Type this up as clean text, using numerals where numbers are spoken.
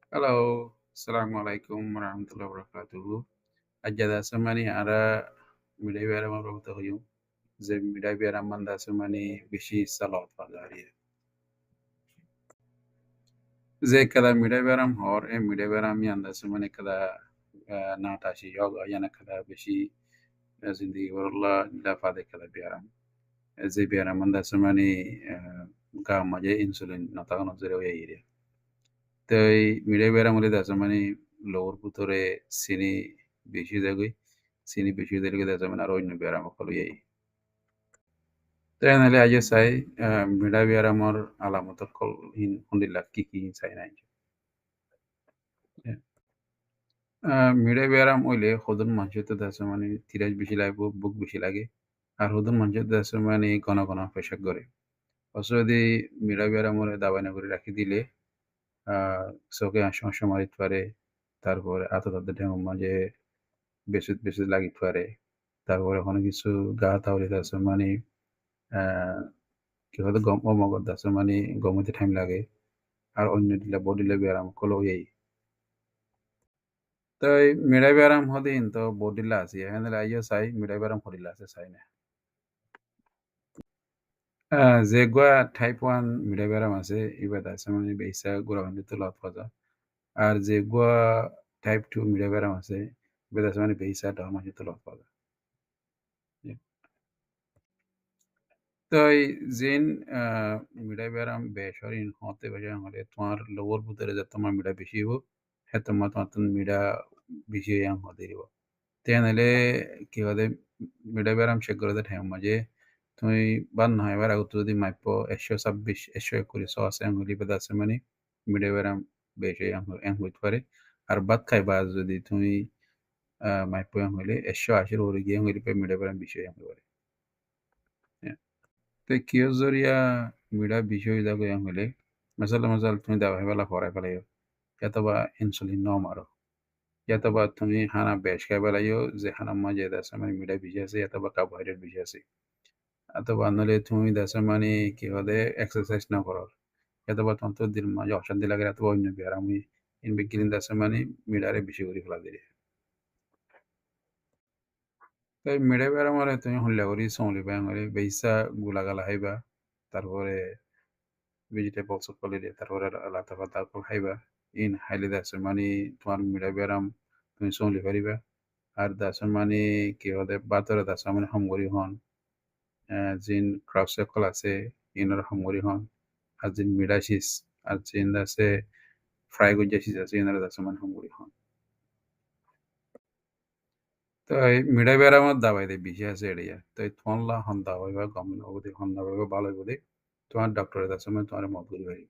Halo, Assalamualaikum warahmatullahi wabarakatuh. Ajada samani ara midai bera ma babu tahyum. Ze midai bera manda samani bishi salat fadari. Ze kada midai beram hor e midai beram yanda samani kada na tashi yoga yana kada bishi zindi waralla la fade kada beram. Ze bera manda samani ga maje insulin nataga nozere ya iri. তাই মিঠাই বেড়া মধ্যে দেখা মানে লোর ভিতরে চিনি বেশি যাগৈ চিনি বেশি দিলে দেখা মানে আর অন্য বেড়াম সকলো এই তাই নাহলে আজ চাই মিঠাই বেড়ামৰ আলামত কল শুনিলা কি কি চাই নাই মিঠাই বেড়াম হইলে সদন মানুষের দেখা মানে তিরাজ বেশি লাগবে বুক বেশি লাগে আর সদন মানুষের দেখা মানে ঘন ঘন পেশাব করে অবশ্য যদি মিঠাই বেড়ামরে দাবাই না করে রাখি দিলে চোখে সমস্যা মারিতে পারে তারপরে আততাতে ঢেঙের মাঝে বেশি বেশি লাগিতে পারে তারপরে কোনো কিছু গা তাহলে আছে মানে কি হয়তো গম অমগত আছে মানে গমতে টাইম লাগে আর অন্য দিলে বডিলে ব্যায়াম কলো এই তাই মিঠাই ব্যায়াম হদিন তো বডিলা আছে এখানে আইয়া চাই মিঠাই ব্যায়াম হদিলা আছে চাই না যে গোয়া টাইপ ওয়ান মিঠাই ব্যায়াম আছে এবার আছে মানে বেসা গোড়া বান্ধি তো লাভ পাওয়া আর যে গোয়া টাইপ টু মিঠাই ব্যায়াম আছে এবার আছে মানে বেসা ডাল মাঝে তো লাভ পাওয়া তাই জিন মিঠাই বেরাম বেসরিন হতে বাজে হলে তোমার লোবর ভিতরে যে তোমার মিঠা বেশি হইব হ্যাঁ তোমার মিঠা বেশি ইয়াং হতে দিব তেন হলে কি হতে মিঠাই বেরাম চেক করে ঠাইম মাঝে তুমি বাদ নহয় এবার আগত যদি মাইপ 126 121 আছে আঙুলি বেদা আছে মানে মিঠাই বেরাম বেশি ইয়াং হইতে পারে আর বাদ খাইবা যদি তুমি মাইপ ইয়াং হইলে 180 ওরে গিয়ে হইলে মিঠাই বেরাম বেশি ইয়াং হইতে পারে তো কিয় জরিয়া মিডা বিষয় যাগো yang হলে masal তুমি দাবা হেবালা ফরাই ফেলাইও অথবা ইনসুলিন ন মারো অথবা তুমি হানা বেশ খাই ফেলাইও যে হানা মাঝে দাসা মানে মিডা বিষয় আছে অথবা কার্বোহাইড্রেট বিষয় আছে অথবা নলে তুমি দাসা মানে কি হলে এক্সারসাইজ না করো অথবা তোমার তো দিল মাঝে অশান্তি লাগে অথবা অন্য বিহার আমি ইন বিগিলিন দাসা মানে মিডারে বেশি করে ফেলা দিলে তাই মিডা বেড়া মারে তুমি হল্লা করি সমলি ব্যাং করে বেসা গুলাগালা হাইবা তারপরে ভেজিটেবলস সকলে তারপরে লাতা ফাতা খাইবা ইন হাইলি দাসন মানে তোমার মিঠা ব্যায়াম তুমি চলি পারিবা আর দাসন মানে কি হতে বাতরে দাসন মানে হামগরি হন জিন ক্রাফ সকল আছে ইনর হামগরি হন আর জিন মিডাসিস আর জিন দাসে ফ্রাই গজাসিস আছে ইনর দাসন মানে হামগরি হন তো এই মিঠা ব্যায়ামত দাবাই দে বেশি আছে এড়িয়া তো তোমার হন দাবাইবা গম নবদি হন দাবাইবা ভালো হইব দে তোমার ডক্টরের দাসন মানে তোমার মত করি পারি